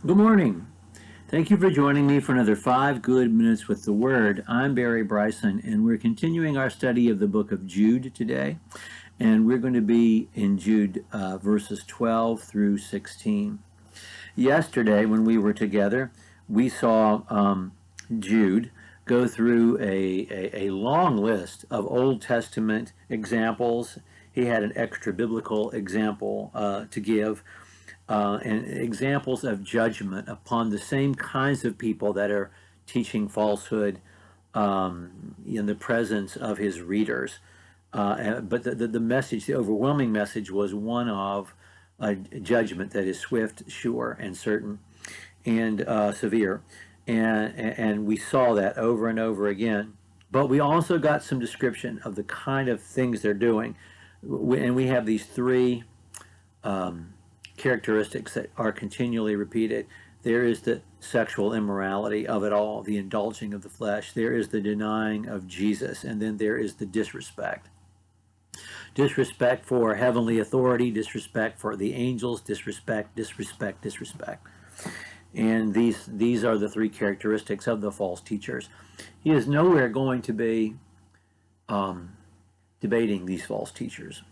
Good morning. Thank you for joining me for another 5 good minutes with the Word. I'm Barry Bryson, and we're continuing our study of the book of Jude today. And we're going to be in Jude verses 12 through 16. Yesterday, when we were together, we saw Jude go through a long list of Old Testament examples. He had an extra biblical example to give. And examples of judgment upon the same kinds of people that are teaching falsehood in the presence of his readers. But the message, the overwhelming message, was one of a judgment that is swift, sure, and certain, and severe. And we saw that over and over again. But we also got some description of the kind of things they're doing. And we have these three characteristics that are continually repeated. There is the sexual immorality of it all, the indulging of the flesh. There is the denying of Jesus, and then there is the disrespect. Disrespect for heavenly authority, disrespect for the angels, disrespect. And these are the three characteristics of the false teachers. He is nowhere going to be debating these false teachers.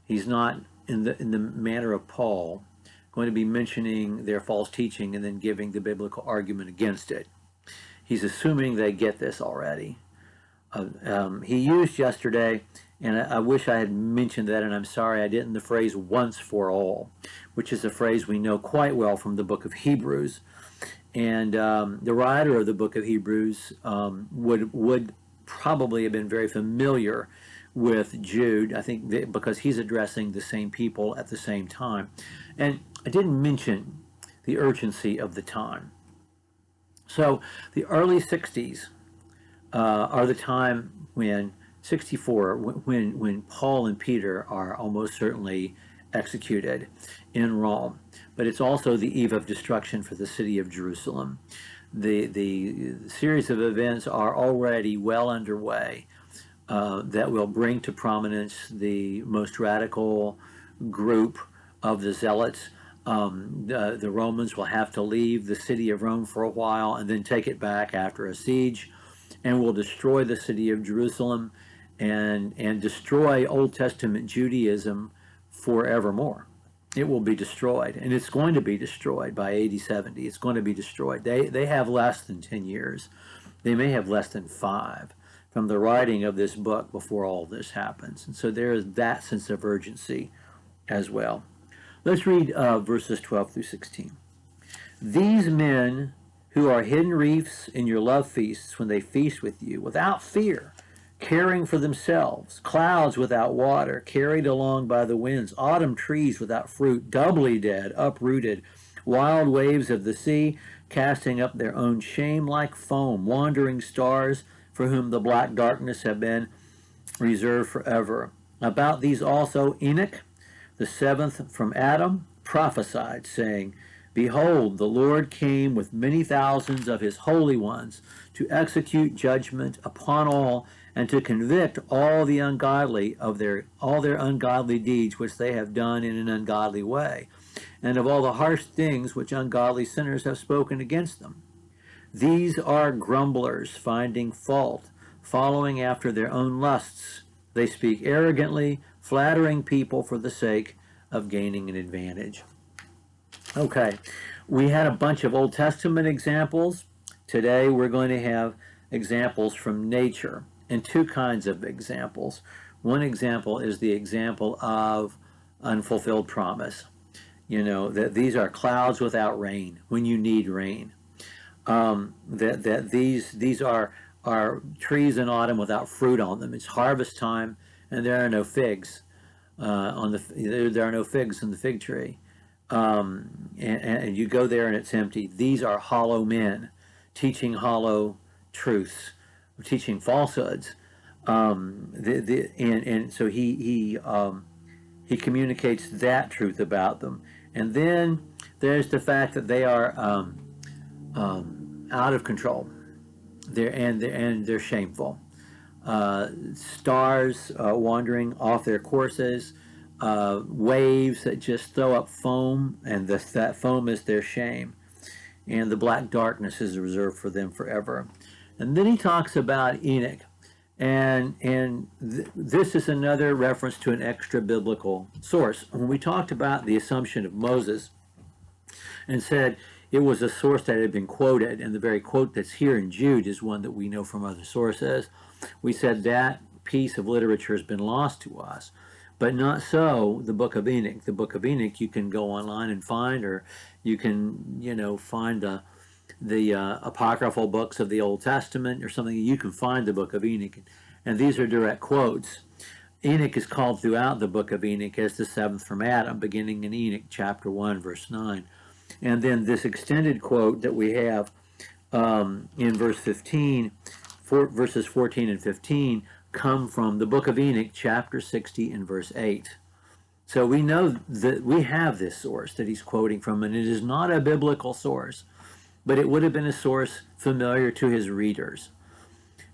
He's not, in the manner of Paul, going to be mentioning their false teaching and then giving the biblical argument against it. He's assuming they get this already. He used yesterday, and I wish I had mentioned that, and I'm sorry I didn't, the phrase once for all, which is a phrase we know quite well from the book of Hebrews. And the writer of the book of Hebrews would probably have been very familiar with Jude, I think, because he's addressing the same people at the same time. And I didn't mention the urgency of the time. So the early 60s are the time when, 64, when Paul and Peter are almost certainly executed in Rome. But it's also the eve of destruction for the city of Jerusalem. The series of events are already well underway that will bring to prominence the most radical group of the zealots. The Romans will have to leave the city of Rome for a while and then take it back after a siege, and will destroy the city of Jerusalem and destroy Old Testament Judaism forevermore. It will be destroyed, and it's going to be destroyed by AD 70. It's going to be destroyed. They have less than 10 years. They may have less than 5 from the writing of this book before all this happens. And so there is that sense of urgency as well. Let's read verses 12 through 16. These men who are hidden reefs in your love feasts when they feast with you, without fear, caring for themselves, clouds without water, carried along by the winds, autumn trees without fruit, doubly dead, uprooted, wild waves of the sea, casting up their own shame like foam, wandering stars, for whom the black darkness have been reserved forever. About these also Enoch, the seventh from Adam, prophesied, saying, Behold, the Lord came with many thousands of his holy ones to execute judgment upon all and to convict all the ungodly of all their ungodly deeds which they have done in an ungodly way, and of all the harsh things which ungodly sinners have spoken against them. These are grumblers, finding fault, following after their own lusts. They speak arrogantly, flattering people for the sake of gaining an advantage. Okay, we had a bunch of Old Testament examples. Today we're going to have examples from nature, and two kinds of examples. One example is the example of unfulfilled promise. You know, that these are clouds without rain when you need rain. These are trees in autumn without fruit on them. It's harvest time, and there are no figs there are no figs in the fig tree. And you go there and it's empty. These are hollow men teaching hollow truths, teaching falsehoods. And so he communicates that truth about them. And then there's the fact that they are out of control. They're shameful. Stars wandering off their courses, waves that just throw up foam, and that foam is their shame. and the black darkness is reserved for them forever. And then he talks about Enoch. This is another reference to an extra biblical source. When we talked about the assumption of Moses and said it was a source that had been quoted, and the very quote that's here in Jude is one that we know from other sources, we said that piece of literature has been lost to us. But not so the book of Enoch. The book of Enoch you can go online and find, or you can, find the apocryphal books of the Old Testament or something. You can find the book of Enoch, and these are direct quotes. Enoch is called throughout the book of Enoch as the seventh from Adam, beginning in Enoch chapter 1, verse 9. And then this extended quote that we have in verse 15, verses 14 and 15, come from the book of Enoch, chapter 60 and verse 8. So we know that we have this source that he's quoting from, and it is not a biblical source, but it would have been a source familiar to his readers.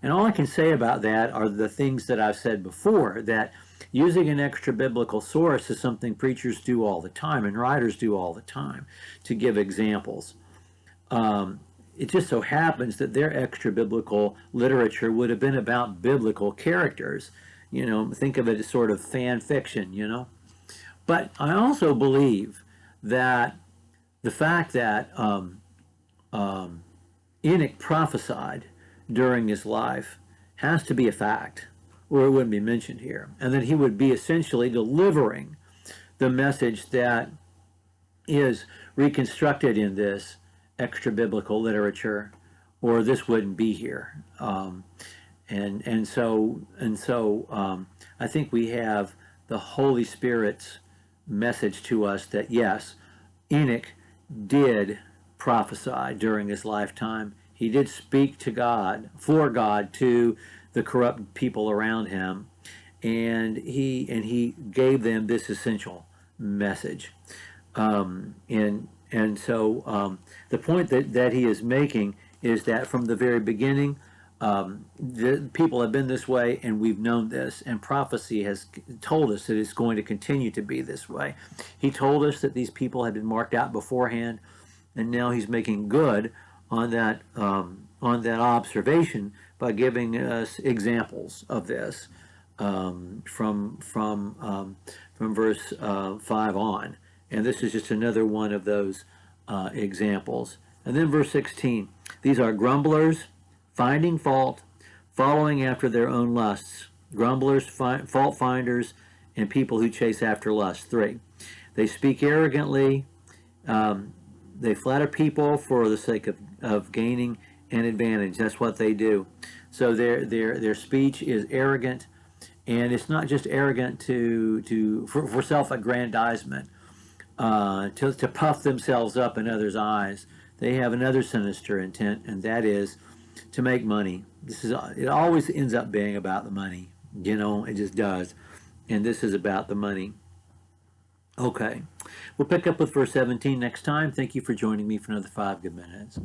And all I can say about that are the things that I've said before, that using an extra biblical source is something preachers do all the time and writers do all the time to give examples. It just so happens that their extra biblical literature would have been about biblical characters. Think of it as sort of fan fiction, But I also believe that the fact that Enoch prophesied during his life has to be a fact, or it wouldn't be mentioned here, and that he would be essentially delivering the message that is reconstructed in this extra biblical literature, or this wouldn't be here. So I think we have the Holy Spirit's message to us that yes, Enoch did prophesy during his lifetime. He did speak to God, for God, to the corrupt people around him, and he gave them this essential message. The point that he is making is that from the very beginning, the people have been this way, and we've known this, and prophecy has told us that it's going to continue to be this way. He told us that these people had been marked out beforehand, and now he's making good on that observation by giving us examples of this from verse 5 on. And this is just another one of those examples. And then verse 16, these are grumblers, finding fault, following after their own lusts. Grumblers, fault finders, and people who chase after lust. 3, they speak arrogantly. They flatter people for the sake of gaining an advantage. That's what they do. So their speech is arrogant, and it's not just arrogant for self-aggrandizement, to puff themselves up in others' eyes. They have another sinister intent, and that is to make money. It always ends up being about the money. It just does. And this is about the money. Okay. We'll pick up with verse 17 next time. Thank you for joining me for another 5 good minutes.